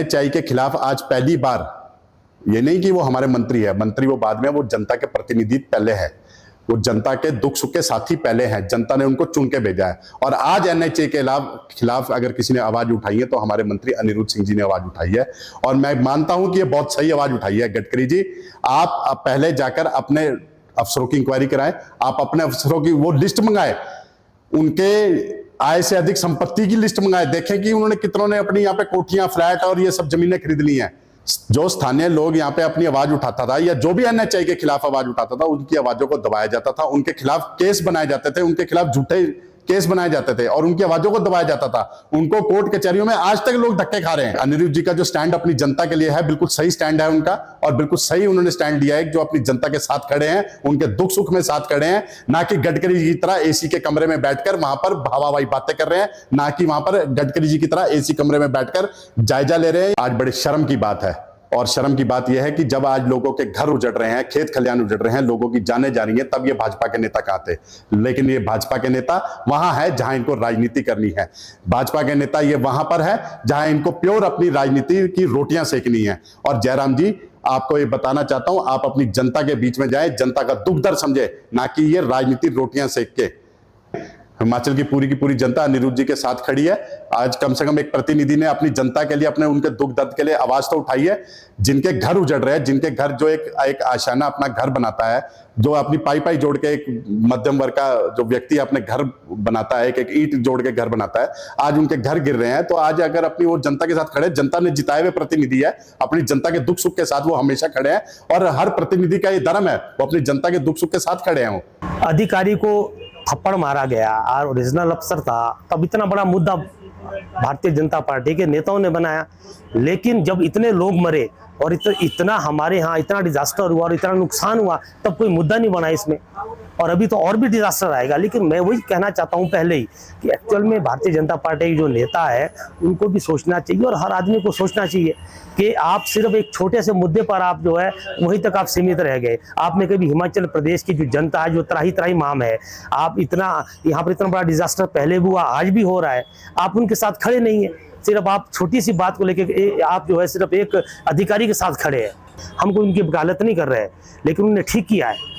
NHI के खिलाफ आज पहली बार, ये नहीं कि वो हमारे मंत्री है, मंत्री वो बाद में, वो जनता के प्रतिनिधि पहले है, वो जनता के दुख सुख के साथी पहले हैं, जनता ने उनको चुन के भेजा है। और आज एनएचए के खिलाफ अगर किसी ने आवाज उठाई है तो हमारे मंत्री अनिरुद्ध सिंह जी ने आवाज उठाई है, और मैं मानता हूं कि ये बहुत सही आवाज उठाई है। गडकरी जी, आप पहले जाकर अपने अफसरों की इंक्वायरी कराएं, आप अपने अफसरों की वो लिस्ट मंगाए, उनके आय से अधिक संपत्ति की लिस्ट मंगाए, देखें कि उन्होंने कितनों ने अपनी यहाँ पे कोठियां, फ्लैट और ये सब जमीनें खरीद ली हैं। जो स्थानीय लोग यहाँ पे अपनी आवाज उठाता था या जो भी एनएचआई के खिलाफ आवाज उठाता था, उनकी आवाजों को दबाया जाता था, उनके खिलाफ केस बनाए जाते थे, उनके खिलाफ झूठे केस बनाए जाते थे और उनकी आवाजों को दबाया जाता था। उनको कोर्ट कचहरियों में आज तक लोग धक्के खा रहे हैं। अनिरुद्ध जी का जो स्टैंड अपनी जनता के लिए है, बिल्कुल सही स्टैंड है उनका, और बिल्कुल सही उन्होंने स्टैंड लिया है, जो अपनी जनता के साथ खड़े हैं, उनके दुख सुख में साथ खड़े हैं, ना कि गडकरी जी की तरह एसी के कमरे में बैठकर वहां पर हवाई बातें कर रहे हैं, ना कि वहां पर गडकरी जी की तरह एसी कमरे में बैठकर जायजा ले रहे हैं। आज बड़े शर्म की बात है, और शर्म की बात यह है कि जब आज लोगों के घर उजड़ रहे हैं, खेत खलियान उजड़ रहे हैं, लोगों की जानें जा रही हैं, तब ये भाजपा के नेता कहाँ थे? लेकिन ये भाजपा के नेता वहां है जहां इनको राजनीति करनी है। भाजपा के नेता ये वहां पर है जहां इनको प्योर अपनी राजनीति की रोटियां सेकनी है। और जयराम जी, आपको ये बताना चाहता हूं, आप अपनी जनता के बीच में जाए, जनता का दुख दर्द समझे, ना कि ये राजनीति रोटियां सेक के। हिमाचल की पूरी जनता अनिरुद्ध जी के साथ खड़ी है। आज कम से कम एक प्रतिनिधि ने अपनी जनता के लिए, अपने उनके दुख दर्द के लिए आवाज तो उठाई है। जिनके घर उजड़ रहे हैं, जिनके घर, जो एक आशियाना अपना घर बनाता है, जो अपनी पाई जोड़ के, एक मध्यम वर्ग का जो व्यक्ति अपने घर बनाता है, एक ईंट जोड़ के घर बनाता है, आज उनके घर गिर रहे हैं। तो आज अगर अपनी वो जनता के साथ खड़े, जनता ने जिताए हुए प्रतिनिधि है, अपनी जनता के दुख सुख के साथ वो हमेशा खड़े हैं, और हर प्रतिनिधि का ये धर्म है वो अपनी जनता के दुख सुख के साथ खड़े हैं। अधिकारी को थप्पड़ मारा गया और ओरिजिनल अफसर था, तब इतना बड़ा मुद्दा भारतीय जनता पार्टी के नेताओं ने बनाया। लेकिन जब इतने लोग मरे और इतना हमारे यहाँ इतना डिजास्टर हुआ और इतना नुकसान हुआ, तब कोई मुद्दा नहीं बना इसमें। और अभी तो और भी डिजास्टर आएगा। लेकिन मैं वही कहना चाहता हूँ पहले ही कि एक्चुअल में भारतीय जनता पार्टी के जो नेता है, उनको भी सोचना चाहिए, और हर आदमी को सोचना चाहिए कि आप सिर्फ एक छोटे से मुद्दे पर आप जो है वहीं तक आप सीमित रह गए। आपने कभी हिमाचल प्रदेश की जो जनता है, जो त्राही माम है, आप इतना यहाँ पर इतना बड़ा डिजास्टर पहले भी हुआ, आज भी हो रहा है, आप उनके साथ खड़े नहीं है। सिर्फ आप छोटी सी बात को लेकर आप जो है सिर्फ एक अधिकारी के साथ खड़े हैं। हमको उनकी वकालत नहीं कर रहे हैं, लेकिन उन्होंने ठीक किया है।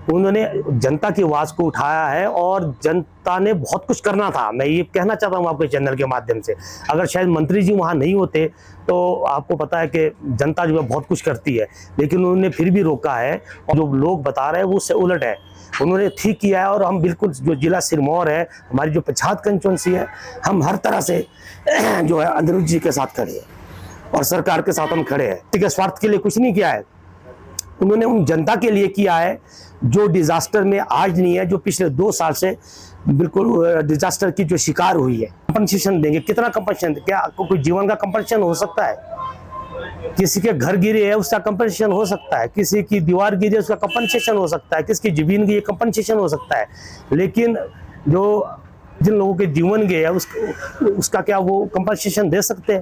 उन्होंने जनता की आवाज को उठाया है, और जनता ने बहुत कुछ करना था। मैं ये कहना चाहता हूँ आपके चैनल के माध्यम से, अगर शायद मंत्री जी वहाँ नहीं होते तो आपको पता है कि जनता जो है बहुत कुछ करती है, लेकिन उन्होंने फिर भी रोका है। और जो लोग बता रहे हैं वो उससे उलट है। उन्होंने ठीक किया है, और हम बिल्कुल, जो जिला सिरमौर है, हमारी जो पच्छाद कंस्टिट्यूंसी है, हम हर तरह से जो है अनिरुद्ध जी के साथ खड़े हैं, और सरकार के साथ हम खड़े हैं। ठीक है, स्वार्थ के लिए कुछ नहीं किया है, उन्होंने उन जनता के लिए किया है जो डिजास्टर में आज नहीं है, जो पिछले 2 साल से बिल्कुल डिजास्टर की जो शिकार हुई है। कंपनसेशन देंगे, कितना कंपनसेशन? क्या कोई जीवन का कंपनसेशन हो सकता है? किसी के घर गिरे है उसका कंपनसेशन हो सकता है, किसी की दीवार गिरी है उसका कंपनसेशन हो सकता है, किसकी जमीन गई कंपनसेशन हो सकता है। लेकिन जो जिन लोगों के जीवन गए है उसका क्या वो कंपनसेशन दे सकते हैं?